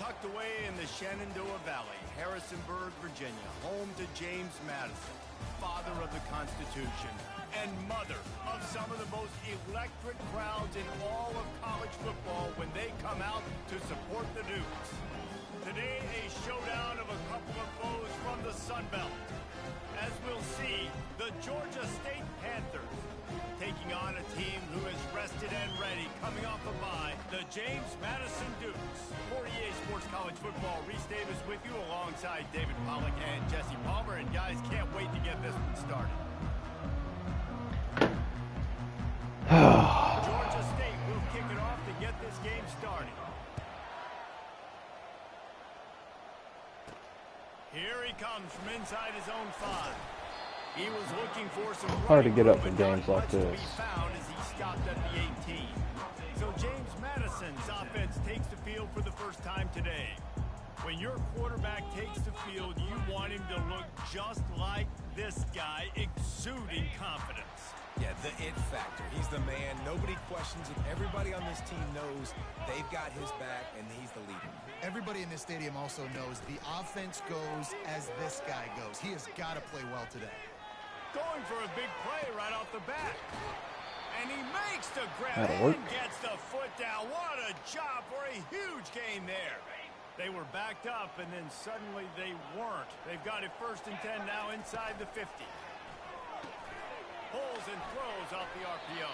Tucked away in the Shenandoah Valley, Harrisonburg, Virginia, home to James Madison, father of the Constitution, and mother of some of the most electric crowds in all of college football when they come out to support the Dukes. Today, a showdown of a couple of foes from the Sun Belt. As we'll see, the Georgia State Panthers taking on a team who is rested and ready, coming off a bye, the James Madison Dukes. 48 Sports College Football, Reese Davis with you alongside David Pollack and Jesse Palmer. And guys, can't wait to get this one started. Georgia State will kick it off to get this game started. Here he comes from inside his own 5. He was looking for some hard to get up for games like this. Found as he stopped at the 18. So James Madison's offense takes the field for the first time today. When your quarterback takes the field, you want him to look just like this guy, exuding confidence. Yeah, the it factor. He's the man. Nobody questions it. Everybody on this team knows they've got his back, and he's the leader. Everybody in this stadium also knows the offense goes as this guy goes. He has got to play well today. Going for a big play right off the bat. And he makes the grab and gets the foot down. What a job for a huge gain there. They were backed up, and then suddenly they weren't. They've got it 1st and 10 now inside the 50. Pulls and throws off the RPO.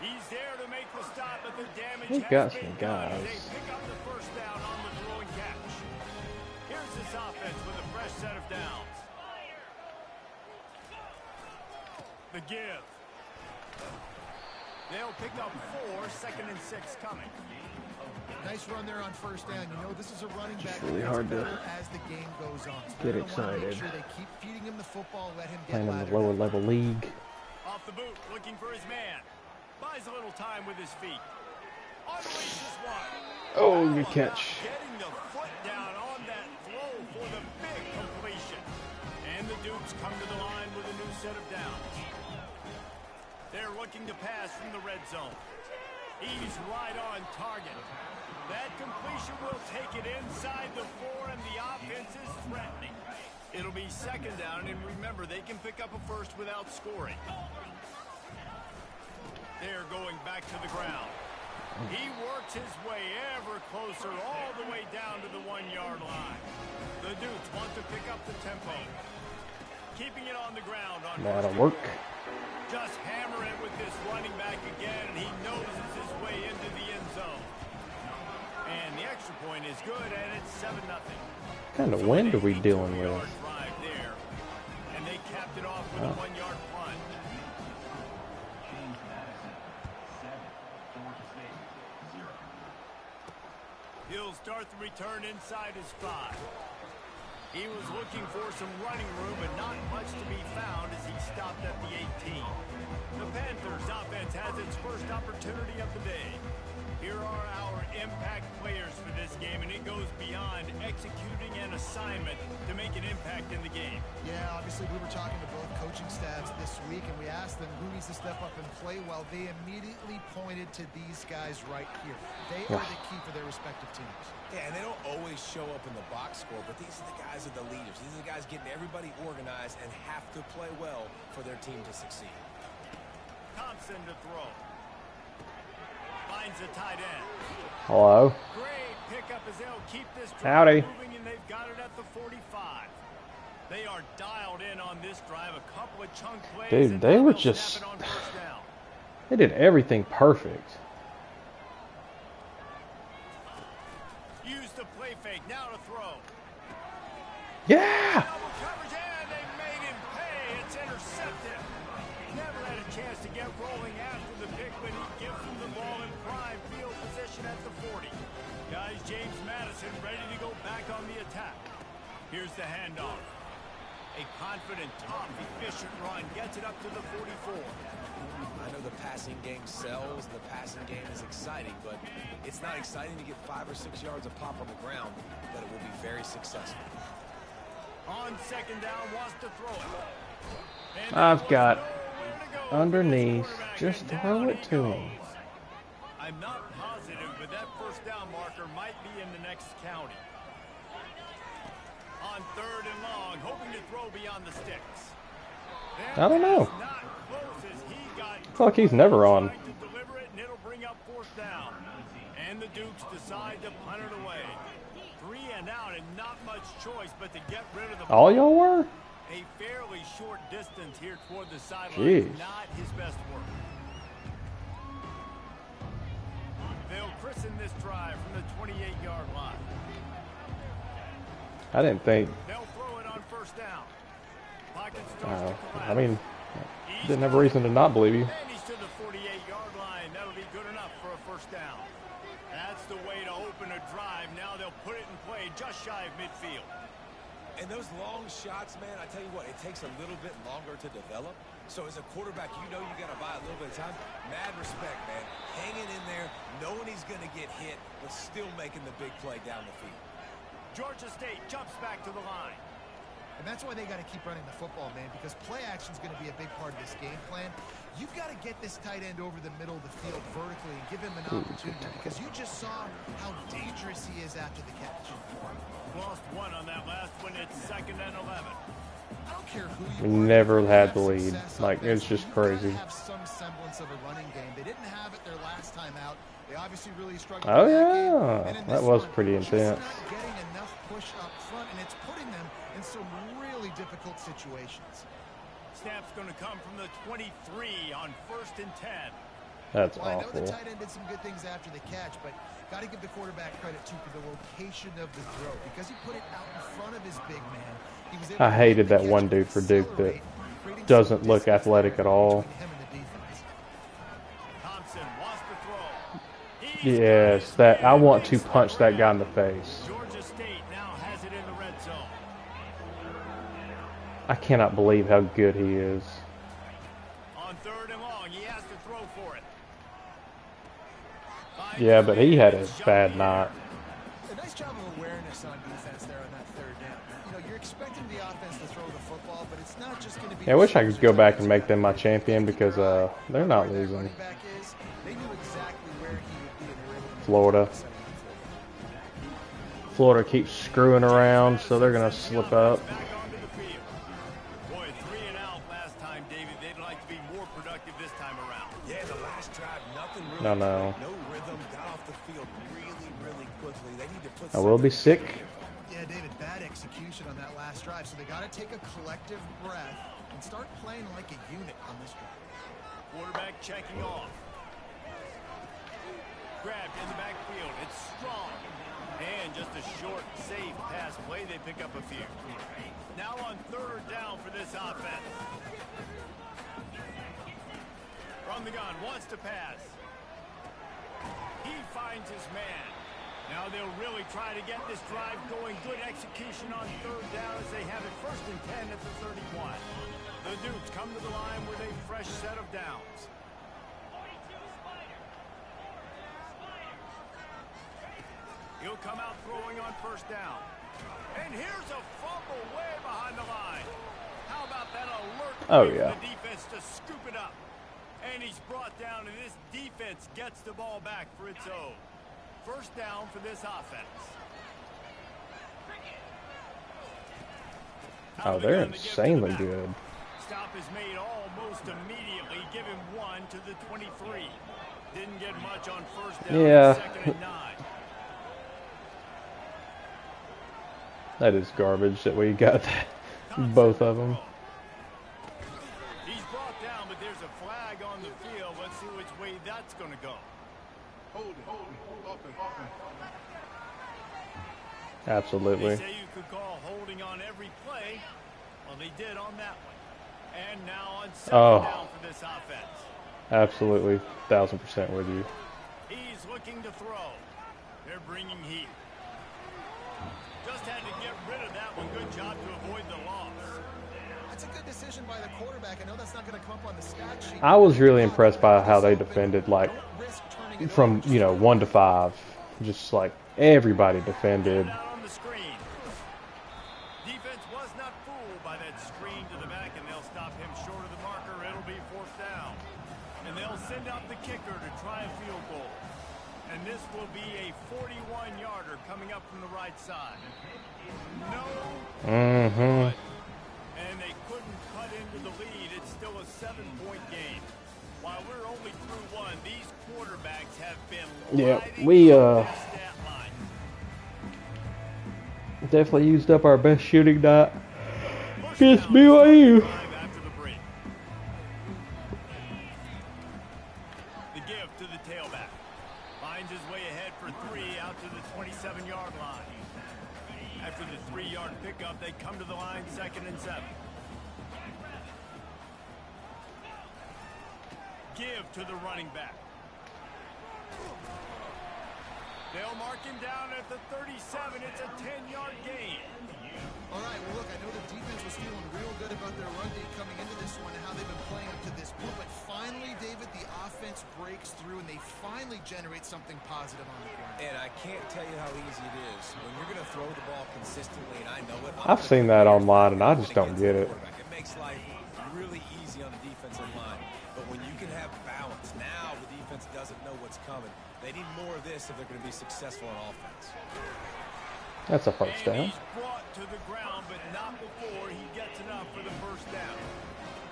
He's there to make the stop, but the damage has got been some done. guys. They pick up the 1st down on the throwing catch. Here's this offense with a fresh set of downs. The give. They'll pick up 4, 2nd and 6 coming. Nice run there on 1st down. You know, this is a running back really hard to as the game goes on. So get excited. make sure they keep feeding him the football, let him get playing in the lower level league. Off the boot, looking for his man. Buys a little time with his feet. Unleashes one. Oh, good catch. Getting the foot down on that throw for the big completion. And the Dukes come to the line with a new set of downs. They're looking to pass from the red zone. He's right on target. That completion will take it inside the 4, and the offense is threatening. It'll be 2nd down, and remember, they can pick up a 1st without scoring. They're going back to the ground. He works his way ever closer, all the way down to the 1-yard line. The Dukes want to pick up the tempo. Keeping it on the ground. That'll work. Just hammer it with this running back again, and he noses his way into the end zone. And the extra point is good, and it's 7-0. What kind of wind are we dealing with? Drive there, and they capped it off with a 1-yard punt. He'll start the return inside his 5. He was looking for some running room, but not much to be found as he stopped at the 18. The Panthers offense has its first opportunity of the day. Here are our impact players for this game, and it goes beyond executing an assignment to make an impact in the game. Yeah, obviously we were talking to both coaching staffs this week, and we asked them who needs to step up and play well. They immediately pointed to these guys right here. They are the key for their respective teams. Yeah, and they don't always show up in the box score, but these are the guys that are the leaders. These are the guys getting everybody organized and have to play well for their team to succeed. Thompson to throw. Finds a tight end. Hello. Great pickup as they'll keep this Howdy. moving, and they've got it at the 45. They are dialed in on this drive. A couple of chunk plays. Dude, they were just... They did everything perfect. Use the play fake. Now to throw. Yeah! Double coverage, and they made him pay. It's intercepted. Never had a chance to get rolling after the pick, but he gives them the ball in prime field position at the 40. Guys, James Madison ready to go back on the attack. Here's the handoff. A confident, tough, efficient run gets it up to the 44. I know the passing game sells, the passing game is exciting, but it's not exciting to get 5 or 6 yards of pop on the ground, but it will be very successful. On 2nd down, wants to throw it. I've got underneath. Just throw it to him. I'm not positive, but that first down marker might be in the next county. On 3rd and long, hoping to throw beyond the sticks. I don't know. Not close as he got. I feel like he's never on. To deliver it, and it'll bring up 4th down. And the Dukes decide to punt it away. 3 and out, and not much choice but to get rid of the ball. All y'all were? A fairly short distance here toward the sideline. Jeez. Not his best work. They'll christen this drive from the 28-yard line. I didn't think. They'll throw it on 1st down. Pocket starts to collapse. I mean, didn't have a reason to not believe you. And he's to the 48-yard line. That'll be good enough for a 1st down. That's the way to open a drive. Now they'll put it in play just shy of midfield. And those long shots, man, I tell you what, it takes a little bit longer to develop. So as a quarterback, you know you got to buy a little bit of time. Mad respect, man. Hanging in there, knowing he's going to get hit, but still making the big play down the field. Georgia State jumps back to the line. And that's why they got to keep running the football, man, because play action is going to be a big part of this game plan. You've got to get this tight end over the middle of the field vertically and give him an opportunity, because you just saw how dangerous he is after the catch. Lost 1 on that last one. It's 2nd and 11. I don't care who We you never had the lead. Like, it's just crazy. Have some semblance of a running game. They didn't have it their last time out. They obviously really struggled. Oh yeah, that was pretty intense. Not getting enough push up front, and it's putting them in some really difficult situations. Snap's going to come from the 23 on 1st and 10. That's well, awful. I know the tight end did some good things after the catch, but got to give the quarterback credit too for the location of the throw, because he put it out in front of his big man. He was able I hated that one dude for Duke that doesn't look athletic at all. Yes, that I want to punch that guy in the face. Georgia State now has it in the red zone. I cannot believe how good he is. On 3rd and long, he has to throw for it. Yeah, but he had a bad night. A nice job of awareness on defense there on that 3rd down. You know, you're expecting the offense to throw the football, but it's not just going to be. Yeah, I wish I could go back and make them my champion, because they're not losing. Florida keeps screwing around, so they're gonna slip up. Boy, 3 and out last time, David. They'd like to be more productive this time around. Yeah, the last drive, nothing really. No. No rhythm, got off the field really quickly. They need to put. I will be sick. Yeah, David, bad execution on that last drive, so they got to take a collective breath and start playing like a unit on this drive. Quarterback checking off. Grabbed in the backfield. It's strong. And just a short, safe pass play. They pick up a few. Now on 3rd down for this offense. From the gun, wants to pass. He finds his man. Now they'll really try to get this drive going. Good execution on 3rd down as they have it 1st and 10 at the 31. The Dukes come to the line with a fresh set of downs. He'll come out throwing on 1st down. And here's a fumble way behind the line. How about that alert Oh, play yeah. from the defense to scoop it up? And he's brought down, and this defense gets the ball back for its own. 1st down for this offense. Oh, they're insanely good. Stop is made almost immediately. Give him 1 to the 23. Didn't get much on 1st down. Yeah. 2nd and 9. That is garbage that we got both of them. He's brought down, but there's a flag on the field. Let's see which way that's going to go. Hold it. Absolutely. They say you could call holding on every play. Well, they did on that one. And now on 2nd down for this offense. Absolutely, 1000% with you. He's looking to throw. They're bringing heat. Just had to get rid of that one. Good job to avoid the loss. That's a good decision by the quarterback. I know that's not going to come up on the stat sheet. I was really impressed by how they defended, like, from, 1 to 5. Just like everybody defended. On the screen. Defense was not fooled by that screen to the back, and they'll stop him short of the marker. It'll be 4th down. And they'll send out the kicker to try a field goal. And this will be a 41-yarder coming up from the right side. No. Mm-hmm. And they couldn't cut into the lead. It's still a 7-point game. While we're only through one, these quarterbacks have been we their stat line. definitely used up our best shooting night against BYU. After the break. The give to the tailback. Finds his way ahead for 3 out to the 27-yard line. After the 3-yard pickup, they come to the line 2nd and 7. Give to the running back. They'll mark him down at the 37. It's a 10-yard gain. All right, well, look, I know the defense was feeling real good about their run game coming into this one and how they've been playing up to this point. But finally, David, the offense breaks through and they finally generate something positive on the ground. And I can't tell you how easy it is when you're going to throw the ball consistently, and I know it. I've seen that online, and I just don't get it. It makes life really easy on the defensive line. But when you can have balance, now the defense doesn't know what's coming. They need more of this if they're going to be successful on offense. That's a first down. He's brought to the ground, but not before he gets enough for the first down.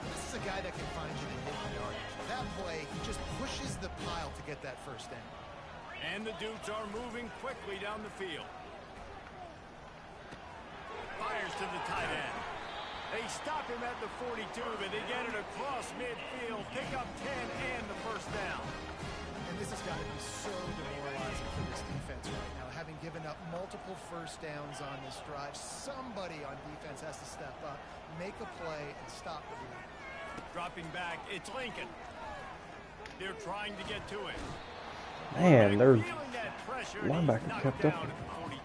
This is a guy that can find you the hidden yardage. That play, he just pushes the pile to get that first down. And the Dukes are moving quickly down the field. Fires to the tight end. They stop him at the 42, but they get it across midfield, pick up 10 and the first down. And this has got to be so demoralizing for this defense right now. Having given up multiple first downs on this drive, somebody on defense has to step up, make a play, and stop the lead. Dropping back, it's Lincoln. They're trying to get to it. Man, their Feeling that pressure, linebacker knocked kept down up. at the 42.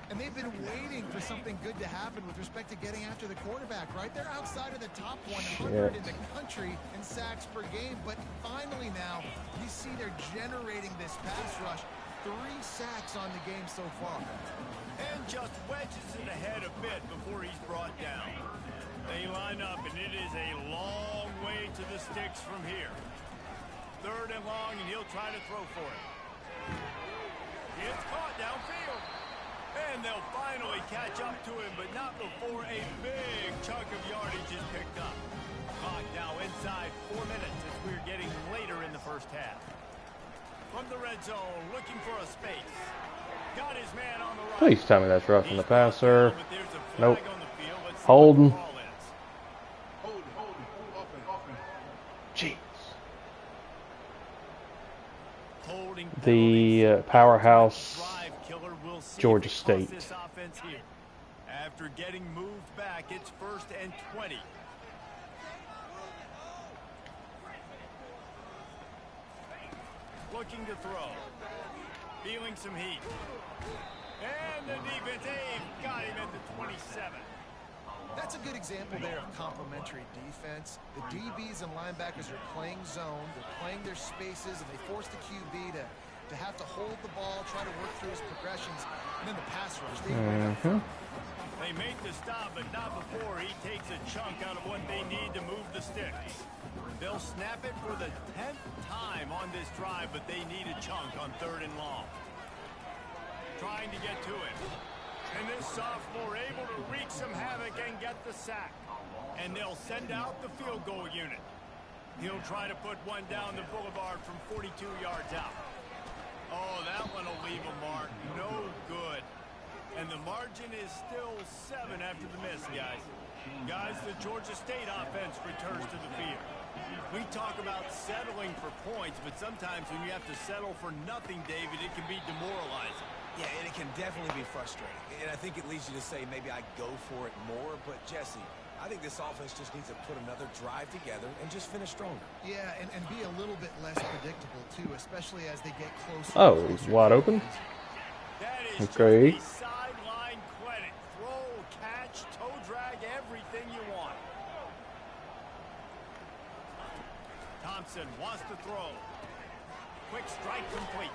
And they've been waiting for something good to happen with respect to getting after the quarterback, right? They're outside of the top 100 in the country in sacks per game. But finally now, you see they're generating this pass rush. 3 sacks on the game so far. And just wedges it ahead a bit before he's brought down. They line up, and it is a long way to the sticks from here. 3rd and long, and he'll try to throw for it. It's caught downfield. And they'll finally catch up to him, but not before a big chunk of yardage is picked up. Clock now inside 4 minutes as we're getting later in the first half. From the red zone, looking for a space. Got his man on the right. Please tell me that's roughing the passer. But there's a flag Nope. on the field. Let's see Holding. what the call is. Jeez. Holding The penalties. powerhouse Drive killer. We'll see Georgia if it costs State. this offense here. After getting moved back, it's 1st and 20. Looking to throw. Feeling some heat. And the defense, got him at the 27. That's a good example there of complementary defense. The DBs and linebackers are playing zone. They're playing their spaces, and they force the QB to have to hold the ball, try to work through his progressions. And then the pass rush. They make the stop, but not before he takes a chunk out of what they need to move the sticks. They'll snap it for the 10th time on this drive, but they need a chunk on 3rd and long. Trying to get to it. And this sophomore able to wreak some havoc and get the sack. And they'll send out the field goal unit. He'll try to put one down the boulevard from 42 yards out. Oh, that one will leave a mark. No good. And the margin is still 7 after the miss, guys. Guys, the Georgia State offense returns to the field. We talk about settling for points, but sometimes when you have to settle for nothing, David, it can be demoralizing. Yeah, and it can definitely be frustrating. And I think it leads you to say maybe I go for it more. But, Jesse, I think this offense just needs to put another drive together and just finish stronger. Yeah, and be a little bit less predictable, too, especially as they get closer. Oh, he's wide open. That is Okay. just a sideline credit. Throw, catch, toe drag, everything you want. Thompson wants to throw. Quick strike complete.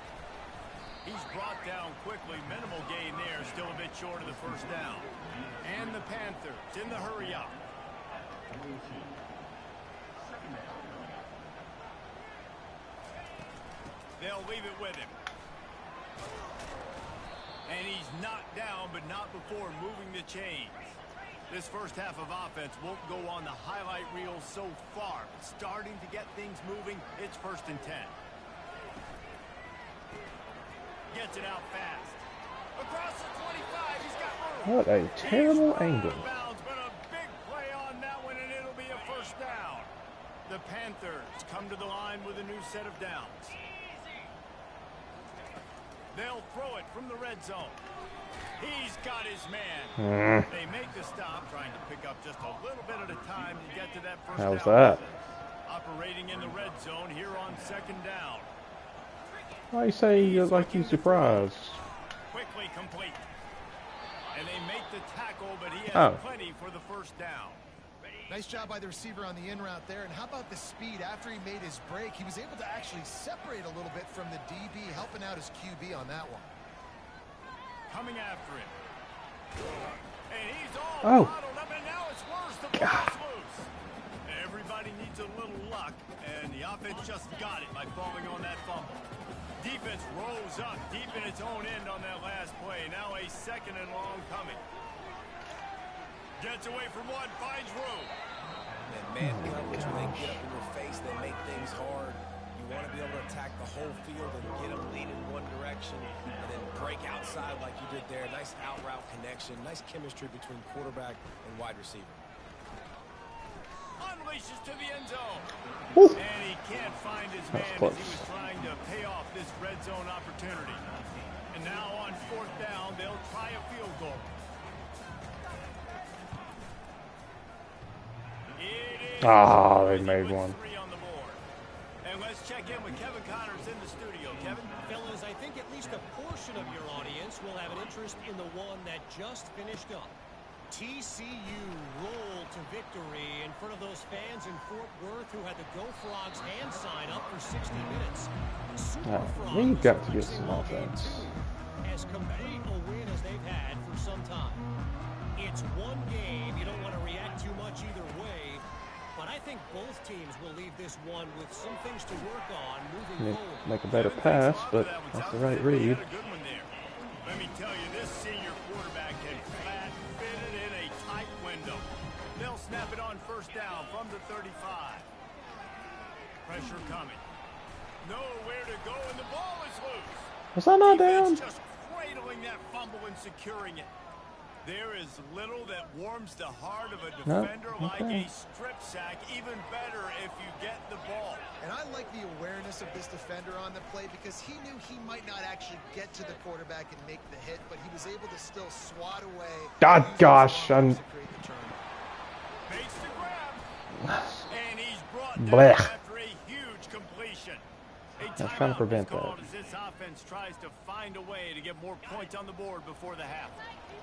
He's brought down quickly. Minimal gain there. Still a bit short of the first down. And the Panthers in the hurry up. They'll leave it with him. And he's knocked down, but not before moving the chains. This first half of offense won't go on the highlight reel so far. Starting to get things moving. It's 1st and 10. Gets it out fast. Across the 25, he's got room. What a terrible angle. Bounds, but a big play on that one, and it'll be a 1st down. The Panthers come to the line with a new set of downs. They'll throw it from the red zone. He's got his man. They make the stop, trying to pick up just a little bit at a time to get to that 1st down. How's that? Operating in the red zone here on 2nd down. Why you say you like you surprised? Quickly complete. And they make the tackle, but he has plenty for the 1st down. Nice job by the receiver on the in route there. And how about the speed? After he made his break, he was able to actually separate a little bit from the DB, helping out his QB on that one. Coming after him. And he's all bottled up, and now it's worse. The ball is loose. Everybody needs a little luck, and the offense just got it by falling on that fumble. Defense rose up deep in its own end on that last play. Now a 2nd and long coming. Gets away from one, finds room. And man coverage, when they get up in your face, they make things hard. You want to be able to attack the whole field and get them lean in one direction and then break outside like you did there. Nice out route connection, nice chemistry between quarterback and wide receiver. Unleashes to the end zone. Woo. And he can't find his man as he was trying to pay off this red zone opportunity. And now on 4th down, they'll try a field goal. They made one. And let's check in with Kevin Connors in the studio. Kevin? Fellas, I think at least a portion of your audience will have an interest in the one that just finished up. TCU rolled to victory in front of those fans in Fort Worth who had the Go Frogs hand sign up for 60 minutes. We've got to get some offense. As complete a win as they've had for some time. It's one game. You don't want to react too much either way. But I think both teams will leave this one with some things to work on moving forward. Make a better pass, but that's the right read. Let me tell you, this senior quarterback can flat fit it in a tight window. They'll snap it on 1st down from the 35. Pressure coming. Nowhere to go, and the ball is loose. Was that not down? Just cradling that fumble and securing it. There is little that warms the heart of a defender like a strip sack. Even better if you get the ball. And I like the awareness of this defender on the play because he knew he might not actually get to the quarterback and make the hit, but he was able to still swat away. God, gosh, I'm... Makes the grab. And he's brought Blech. down after a huge completion. That's trying to prevent that. As this offense tries to find a way to get more points on the board before the half.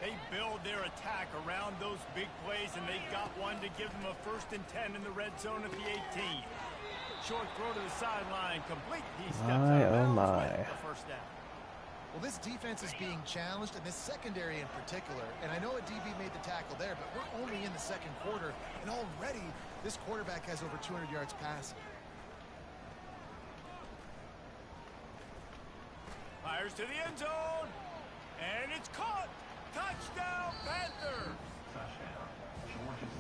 They build their attack around those big plays, and they got one to give them a 1st and 10 in the red zone at the 18. Short throw to the sideline, complete. He steps out of bounds with the 1st down. Well, this defense is being challenged, and this secondary in particular. And I know a DB made the tackle there, but we're only in the 2nd quarter, and already this quarterback has over 200 yards passing. Fires to the end zone, and it's caught. Touchdown, Panthers!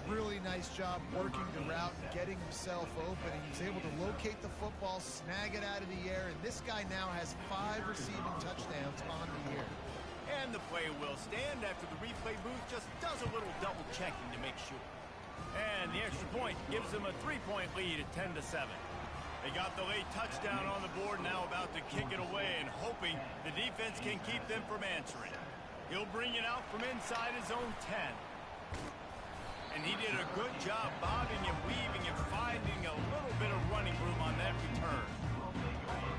Really nice job working the route and getting himself open. He was able to locate the football, snag it out of the air, and this guy now has 5 receiving touchdowns on the year. And the play will stand after the replay booth just does a little double checking to make sure. And the extra point gives them a 3-point lead at 10-7. They got the late touchdown on the board, now about to kick it away and hoping the defense can keep them from answering. He'll bring it out from inside his own 10. And he did a good job bobbing and weaving and finding a little bit of running room on that return.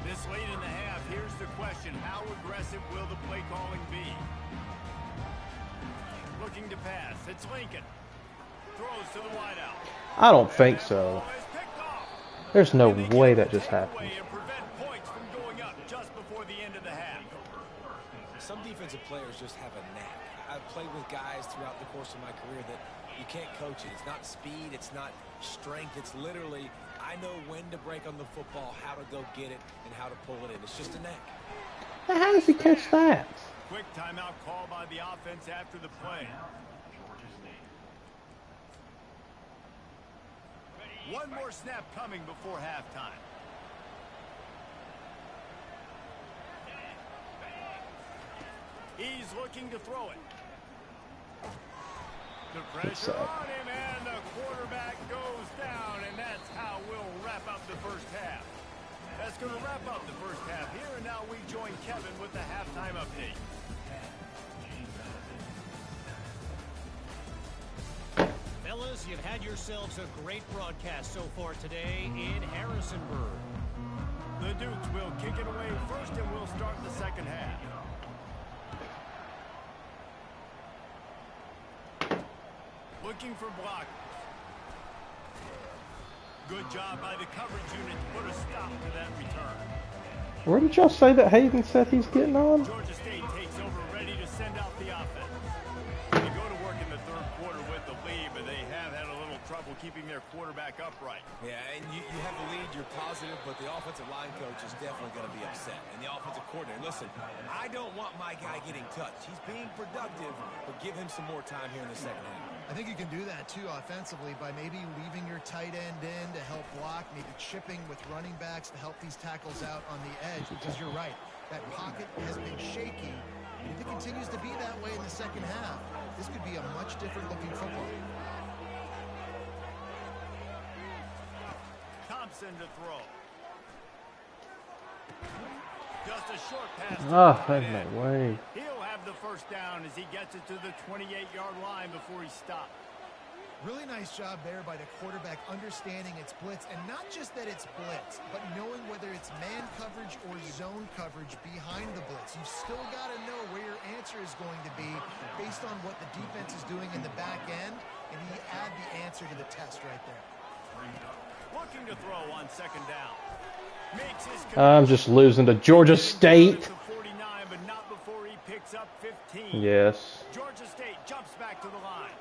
This late in the half, here's the question. How aggressive will the play calling be? Looking to pass. It's Lincoln. Throws to the wideout. I don't think so. There's no way that just happened. Some defensive players just have a knack. I've played with guys throughout the course of my career that you can't coach it. It's not speed, it's not strength, it's literally I know when to break on the football, how to go get it, and how to pull it in. It's just a knack. How does he catch that? Quick timeout call by the offense after the play. One more snap coming before halftime. He's looking to throw it. The pressure on him, and the quarterback goes down, and that's how we'll wrap up the first half. That's going to wrap up the first half here, and now we join Kevin with the halftime update. Fellas, you've had yourselves a great broadcast so far today in Harrisonburg. The Dukes will kick it away first, and we'll start the second half. Looking for blockers. Good job by the coverage unit to put a stop to that return. Where did y'all say that Hayden said he's getting on? Georgia State takes over, ready to send out the offense. They go to work in the third quarter with the lead, but they have had a little trouble keeping their quarterback upright. Yeah, and you have the lead, you're positive, but the offensive line coach is definitely going to be upset. And the offensive coordinator, listen, I don't want my guy getting touched. He's being productive, but give him some more time here in the second half. I think you can do that, too, offensively, by maybe leaving your tight end in to help block, maybe chipping with running backs to help these tackles out on the edge, because you're right. That pocket has been shaky. And if it continues to be that way in the second half, this could be a much different-looking football. Thompson to throw. Just a short pass. Oh, there's no way. He'll have the first down as he gets it to the 28-yard line before he stopped. Really nice job there by the quarterback understanding it's blitz, and not just that it's blitz, but knowing whether it's man coverage or zone coverage behind the blitz. You've still got to know where your answer is going to be based on what the defense is doing in the back end, and you add the answer to the test right there. Looking to throw on second down. Makes his I'm just losing to Georgia State. 49, but not before he picks up 15. Yes. Georgia State jumps back to the line.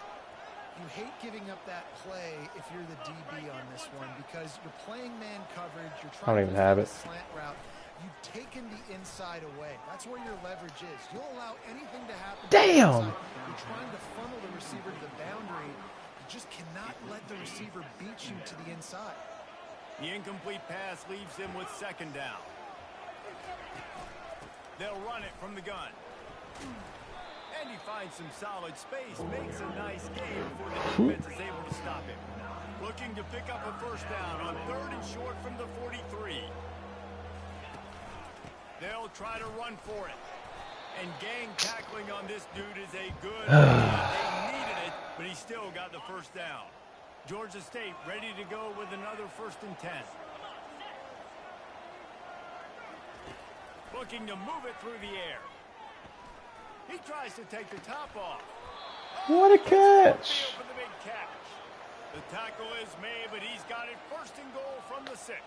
You hate giving up that play if you're the DB on this one because you're playing man coverage. You're trying to have a it. slant route. You've taken the inside away. That's where your leverage is. You'll allow anything to happen. Damn. You're trying to funnel the receiver to the boundary. You just cannot let the receiver beat you to the inside. The incomplete pass leaves him with second down. They'll run it from the gun. And he finds some solid space, makes a nice game before the defense is able to stop him. Looking to pick up a first down on third and short from the 43. They'll try to run for it. And gang tackling on this dude is a good idea. They needed it, but he still got the first down. Georgia State ready to go with another 1st and 10. Looking to move it through the air. He tries to take the top off. What a catch. For the big catch. The tackle is made, but he's got it 1st and goal from the 6.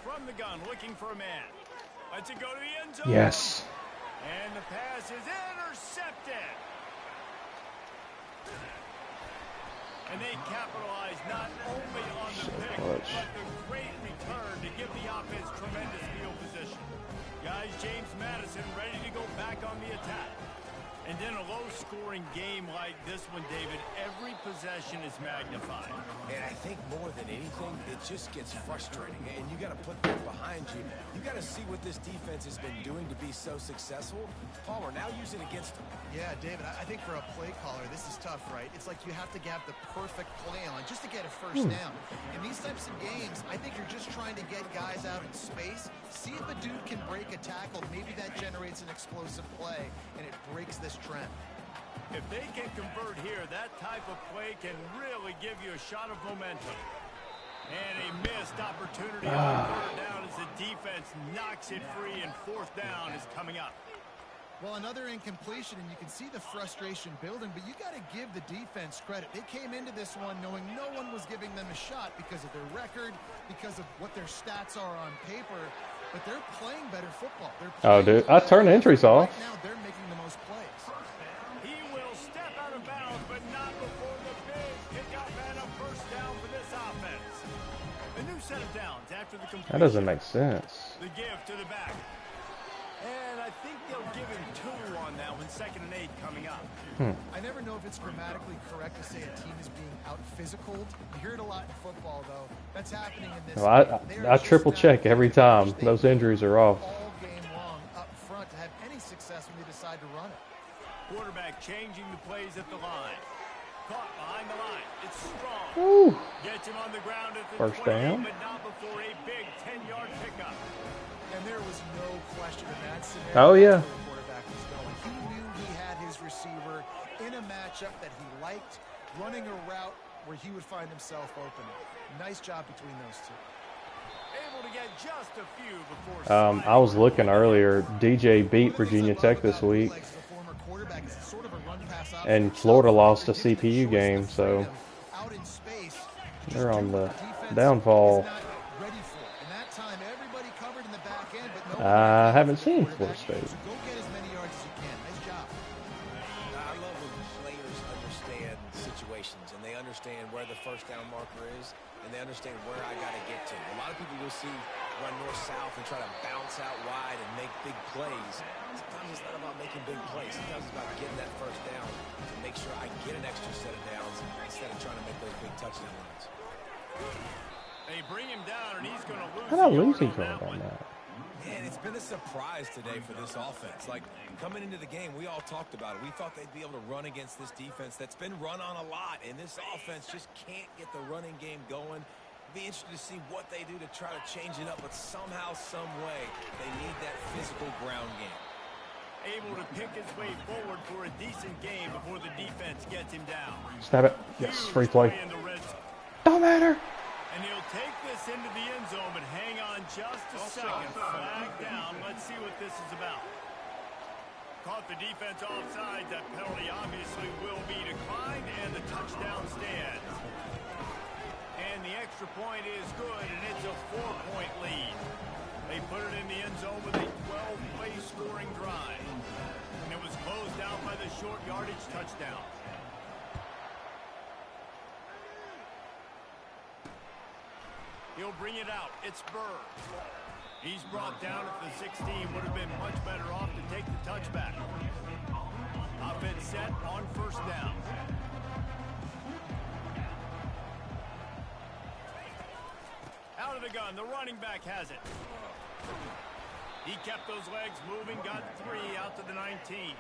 From the gun, looking for a man. Lets it go to the end zone. Yes. And the pass is intercepted. And they capitalize not only on the pick, but the great return to give the offense tremendous field position. Guys, James Madison ready to go back on the attack. And in a low-scoring game like this one, David, every possession is magnified. And I think more than anything, it just gets frustrating. And you got to put that behind you. You got to see what this defense has been doing to be so successful. Palmer, now use it against them. Yeah, David, I think for a play caller, this is tough, right? It's like you have to have the perfect play on just to get a first down. In these types of games, I think you're just trying to get guys out in space, see if a dude can break a tackle. Maybe that generates an explosive play, and it breaks this trend. If they can convert here, that type of play can really give you a shot of momentum. And a missed opportunity on 3rd down as the defense knocks it free, and 4th down is coming up. Well, another incompletion, and you can see the frustration building, but you got to give the defense credit. They came into this one knowing no one was giving them a shot because of their record, because of what their stats are on paper. but they're playing better football. Oh, dude, I turned the entries off. Right now, they're making the most plays. He will step out of bounds, but not before the big pickup and a first down for this offense. A new set of downs after the completion. That doesn't make sense. The give to the back. And I think they'll give him 2 on that one, 2nd and 8 coming up. I never know if it's grammatically correct to say a team is being out-physicaled. You hear it a lot in football, though. That's happening in this Well, I triple check every time those injuries are off. all game long up front to have any success when they decide to run it. Quarterback changing the plays at the line. Caught behind the line. It's strong. Ooh. Gets him on the ground at the First 28, down. but not before a big 10-yard pickup. And there was no question in that scenario. Oh, yeah. Where the quarterback was going. He knew he had his receiver in a matchup that he liked, running a route where he would find himself open. Nice job between those two. Able to get just a few before I was looking earlier. DJ beat Virginia Tech this week, and Florida lost a CPU game, so they're on the downfall. I haven't seen Florida State. I love when players understand situations and they understand where the first down marker is and they understand where I got to get to. A lot of people will see run north-south and try to bounce out wide and make big plays. Sometimes it's not about making big plays. Sometimes it's about getting that first down to make sure I get an extra set of downs instead of trying to make those big touchdown runs. They bring him down, and he's going to lose. How about losing on that? Man, it's been a surprise today for this offense. Like, coming into the game, we all talked about it. We thought they'd be able to run against this defense that's been run on a lot, and this offense just can't get the running game going. Be interested to see what they do to try to change it up, but somehow, some way, they need that physical ground game. Able to pick his way forward for a decent game before the defense gets him down. Snap it. Yes, free play. In the red zone. Don't matter. And he'll take this into the end zone, but hang on just a second. Flag down. Let's see what this is about. Caught the defense offside. That penalty obviously will be declined, and the touchdown stands. And the extra point is good, and it's a 4-point lead. They put it in the end zone with a 12-play scoring drive. And it was closed out by the short yardage touchdown. He'll bring it out. It's Bird. He's brought down at the 16. Would have been much better off to take the touchback. Offense set on first down. Out of the gun. The running back has it. He kept those legs moving. Got 3 out to the 19.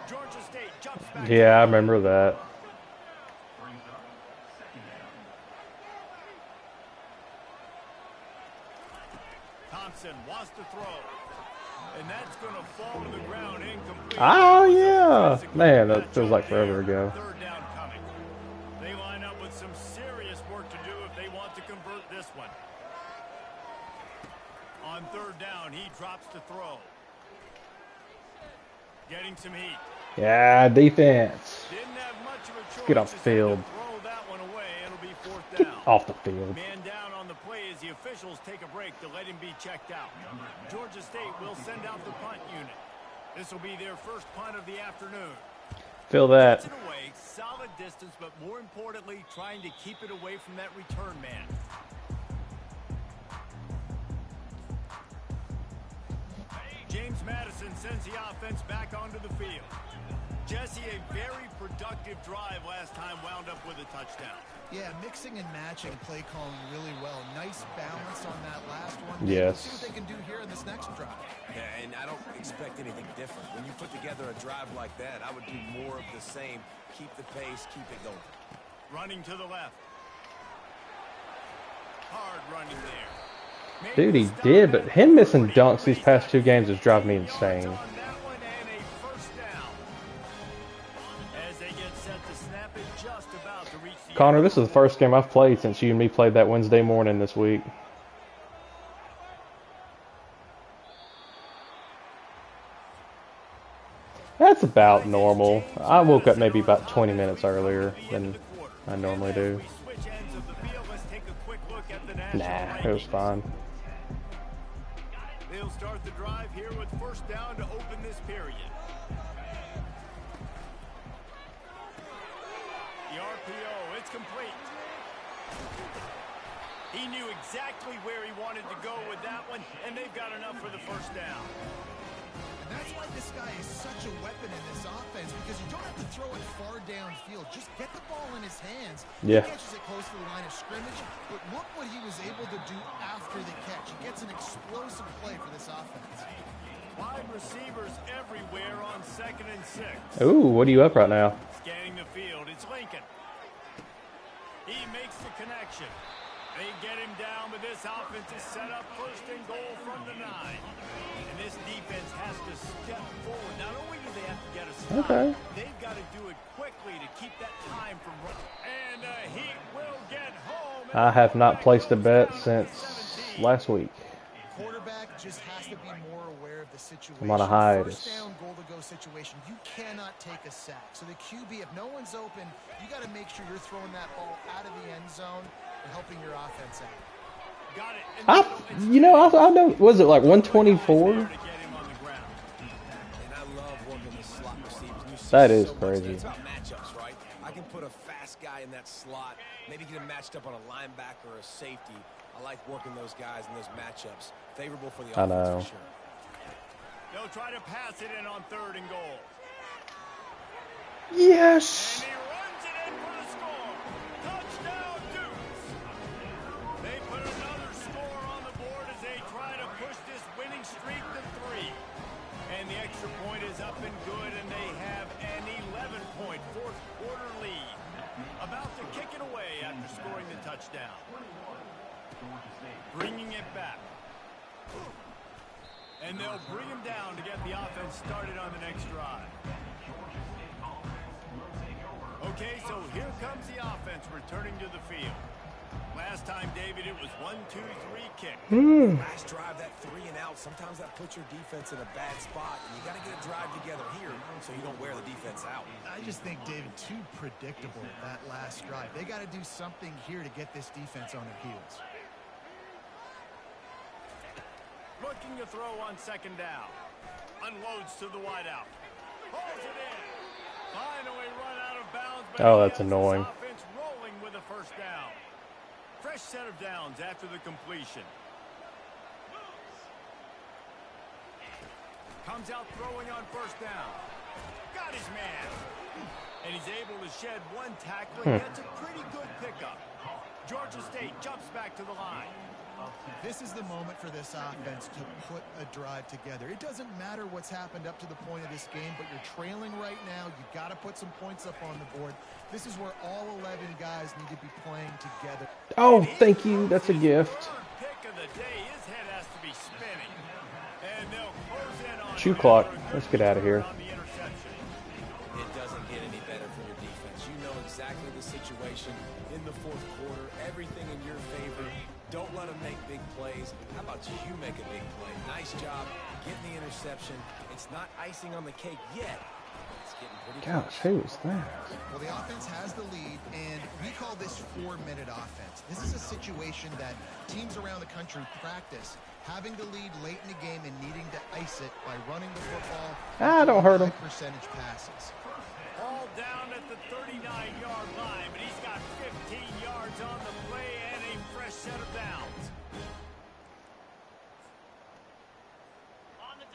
Georgia State jumps back. Yeah, I remember that. Thompson wants to throw. And that's going to fall to the ground incomplete. Oh, yeah. Man, that feels like forever ago. Third down coming. They line up with some serious work to do if they want to convert this one. On third down, he drops to throw. Getting some heat. Yeah, defense. Didn't have much of a choice. Get off the field. Throw that one away. It'll be fourth Get down. off the field. Man down on the play as the officials take a break to let him be checked out. Georgia State will send out the punt unit. This will be their first punt of the afternoon. Feel that. Gets it away, solid distance, but more importantly, trying to keep it away from that return man. James Madison sends the offense back onto the field. Jesse, a very productive drive last time, wound up with a touchdown. Yeah, mixing and matching play calling really well. Nice balance on that last one. Yes. See what they can do here in this next drive. Yeah, and I don't expect anything different. When you put together a drive like that, I would do more of the same. Keep the pace, keep it going. Running to the left. Hard running there. Dude, he did, but him missing dunks these past 2 games is driving me insane. Connor, this is the first game I've played since you and me played that Wednesday morning this week. That's about normal. I woke up maybe about 20 minutes earlier than I normally do. Nah, it was fine. he'll start the drive here with first down to open this period. The RPO, it's complete. He knew exactly where he wanted to go with that one, and they've got enough for the first down. And that's why this guy is such a weapon in this offense, because you don't have to throw it far downfield. Just get the ball in his hands. Yeah. He catches it close to the line of scrimmage, but look what he was able to do after the catch. He gets an explosive play for this offense. Wide receivers everywhere on 2nd and 6. Ooh, what are you up right now? Scanning the field, it's Lincoln. He makes the connection. They get him down, but this offense is set up 1st and goal from the 9. And this defense has to step forward. Not only do they have to get a stop, they've got to do it quickly to keep that time from running. And he will get home. I have not placed a bet since last week. Quarterback just has to be more aware of the situation. I'm on a hiatus. First down, goal-to-go situation, you cannot take a sack. So the QB, if no one's open, you got to make sure you're throwing that ball out of the end zone and helping your offense out. Got it. I know, was it like 124? And I love working the slot receivers. That is crazy. It's about matchups, right? I can put a fast guy in that slot, maybe get him matched up on a linebacker or a safety. I like working those guys in those matchups. Favorable for the offense for sure. They'll try to pass it in on 3rd and goal. Yes. And he runs it in for the score. Touchdown, Dukes. They put another score on the board as they try to push this winning streak to 3. And the extra point is up and good, and they have an 11-point fourth-quarter lead. About to kick it away after scoring the touchdown. Bringing it back. And they'll bring him down to get the offense started on the next drive. Okay, so here comes the offense returning to the field. Last time, David, it was 1-2-3 kick. Last drive, that 3 and out, sometimes that puts your defense in a bad spot. And you got to get a drive together here so you don't wear the defense out. I just think, David, too predictable, that last drive. They got to do something here to get this defense on their heels. Looking to throw on 2nd down. Unloads to the wideout. Pulls it in. Finally run out of bounds. Oh, that's annoying. Offense rolling with a first down. Fresh set of downs after the completion. Comes out throwing on 1st down. Got his man. And he's able to shed one tackle and gets a pretty good pickup. Georgia State jumps back to the line. This is the moment for this offense to put a drive together. It doesn't matter what's happened up to the point of this game, but you're trailing right now. You've got to put some points up on the board. This is where all 11 guys need to be playing together. Oh, thank you. That's a gift. Pick of the day. His head has to be spinning. And they'll close in on Shoe clock. Let's get out of here. It doesn't get any better for your defense. You know exactly the situation in the 4th quarter. Everything in your favor. Don't let them make big plays. How about you make a big play? Nice job getting the interception. It's not icing on the cake yet. It's getting pretty Gosh, who was that? Well, the offense has the lead, and we call this 4-minute offense. This is a situation that teams around the country practice, having the lead late in the game and needing to ice it by running the football. Don't hurt him. Percentage passes. Ball down at the 39-yard line, but he's got 15 yards on the play and a fresh set of downs.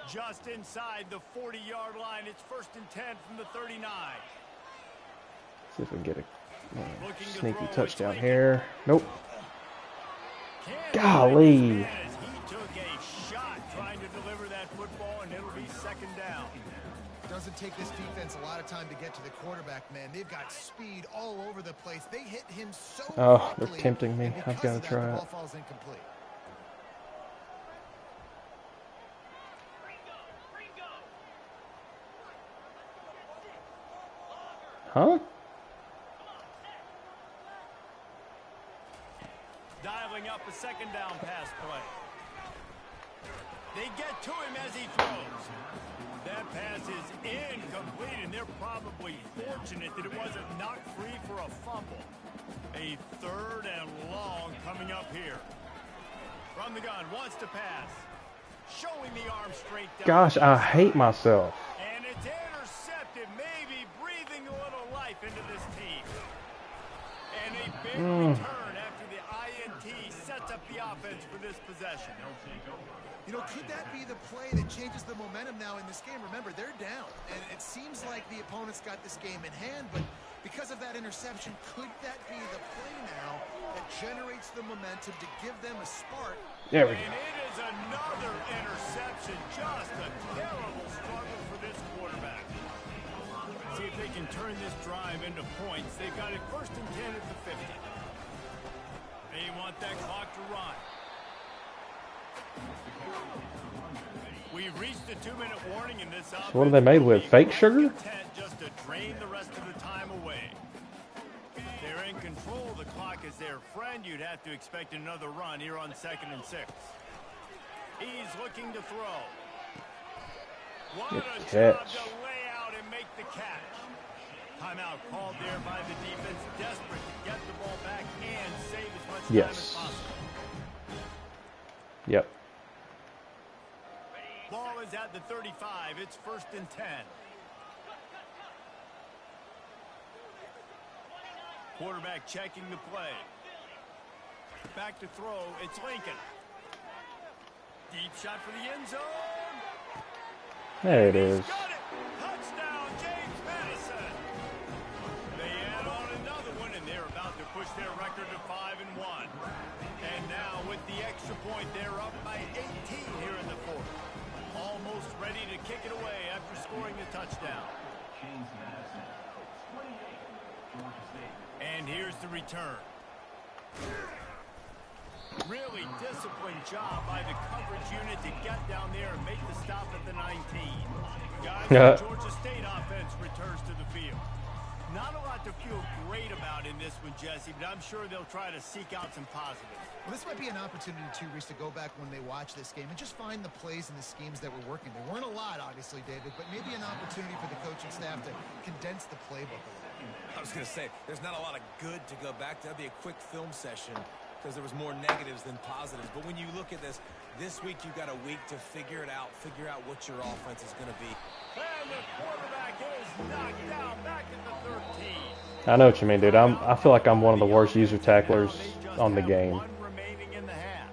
Just inside the 40-yard line, it's 1st and 10 from the 39. See if we can get a sneaky touchdown here. Nope. Golly. He took a shot trying to deliver that football, and it'll be 2nd down. Doesn't take this defense a lot of time to get to the quarterback, man. They've got speed all over the place. They hit him so quickly, they're tempting me. I've got to try the it. ball falls incomplete. Huh? Dialing up a 2nd down pass play. They get to him as he throws. That pass is incomplete, and they're probably fortunate that it wasn't knocked free for a fumble. A 3rd and long coming up here. From the gun, wants to pass. showing the arm straight down. Gosh, I hate myself. And it's intercepted, maybe breathing a little life into this team. And a big return after the INT sets up the offense for this possession. You know, could that be the play that changes the momentum now in this game? Remember, they're down, and it seems like the opponent's got this game in hand, but because of that interception, could that be the play now that generates the momentum to give them a spark? There we go. And it is another interception. Just a terrible struggle for this quarterback. See if they can turn this drive into points. They've got it 1st and 10 at the 50. They want that clock to run. We've reached the 2-minute warning in this offense. So what are they made with? Fake sugar? Just to drain the rest of the time away. They're in control. The clock is their friend. You'd have to expect another run here on 2nd and 6. He's looking to throw. What a job to lay out and make the catch. Timeout called there by the defense. Desperate to get the ball back and save as much time as possible. Yep. Ball is at the 35. It's 1st and 10. Quarterback checking the play. Back to throw. It's Lincoln. Deep shot for the end zone. There it is. He's got it. Touchdown, James Madison. They add on another one, and they're about to push their record to 5-1. And now with the extra point, they're up by 18 here in the 4th. Almost ready to kick it away after scoring the touchdown. And here's the return. Really disciplined job by the coverage unit to get down there and make the stop at the 19. Guys, the Georgia State offense returns to the field. Not a lot to feel great about in this one, Jesse, but I'm sure they'll try to seek out some positives. Well, this might be an opportunity, too, Reese, to go back when they watch this game and just find the plays and the schemes that were working. There weren't a lot, obviously, David, but maybe an opportunity for the coaching staff to condense the playbook a little. I was going to say, there's not a lot of good to go back to. That'd be a quick film session because there was more negatives than positives. But when you look at this week you've got a week to figure it out, figure out what your offense is going to be. And the quarterback is knocked down back at the 13. I know what you mean, dude. I feel like I'm one of the worst user tacklers on the game. One remaining in the half.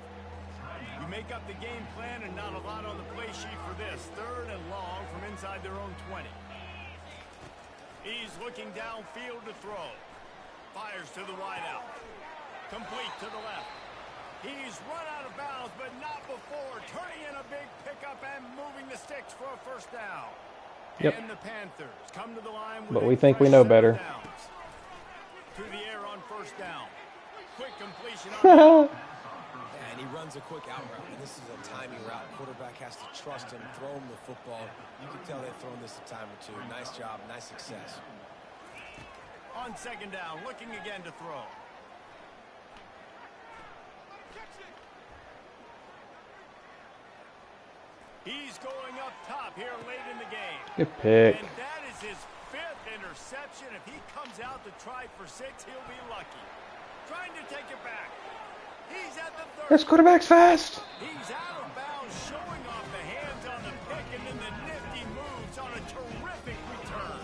You make up the game plan and not a lot on the play sheet for this. 3rd and long from inside their own 20. He's looking downfield to throw. Fires to the wideout. Complete to the left. He's run out of bounds, but not before. Turning in a big pickup and moving the sticks for a 1st down. Yep. And the Panthers come to the line with But we think we know better. To the air on 1st down. Quick completion on And he runs a quick out route, and this is a timing route. Quarterback has to trust him, throw him the football. You can tell they've thrown this a time or two. Nice job, nice success. on 2nd down, looking again to throw. He's going up top here late in the game. Good pick. And that is his 5th interception. If he comes out to try for 6, he'll be lucky. Trying to take it back. He's at the 30. This quarterback's fast. He's out of bounds, showing off the hands on the pick, and then the nifty moves on a terrific return.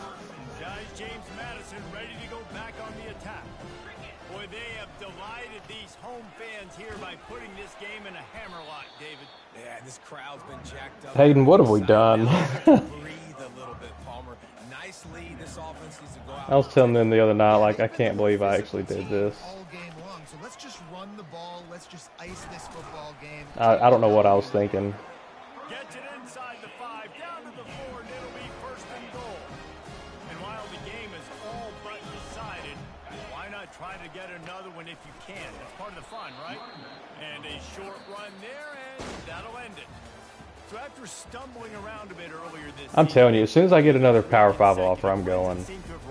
Guys, James Madison ready to go back on the attack. Boy, they have delighted these home fans here by putting this game in a hammerlock, David. Yeah, this crowd's been jacked up. Hayden, what have we done? Breathe a little bit, Palmer. Nice lead. This offense needs to go out. I was telling them the other night, like, I can't believe I actually did this. All game long. So let's just run the ball. Let's just ice this football game. I don't know what I was thinking. Gets it inside the 5, down to the 4, and it'll be 1st and goal. And while the game is all but decided, why not try to get another one if you can? That's part of the fun, right? And a short run there, and that'll end it. So after stumbling around a bit earlier this I'm season, telling you, as soon as I get another Power 5 offer, I'm going. seem to have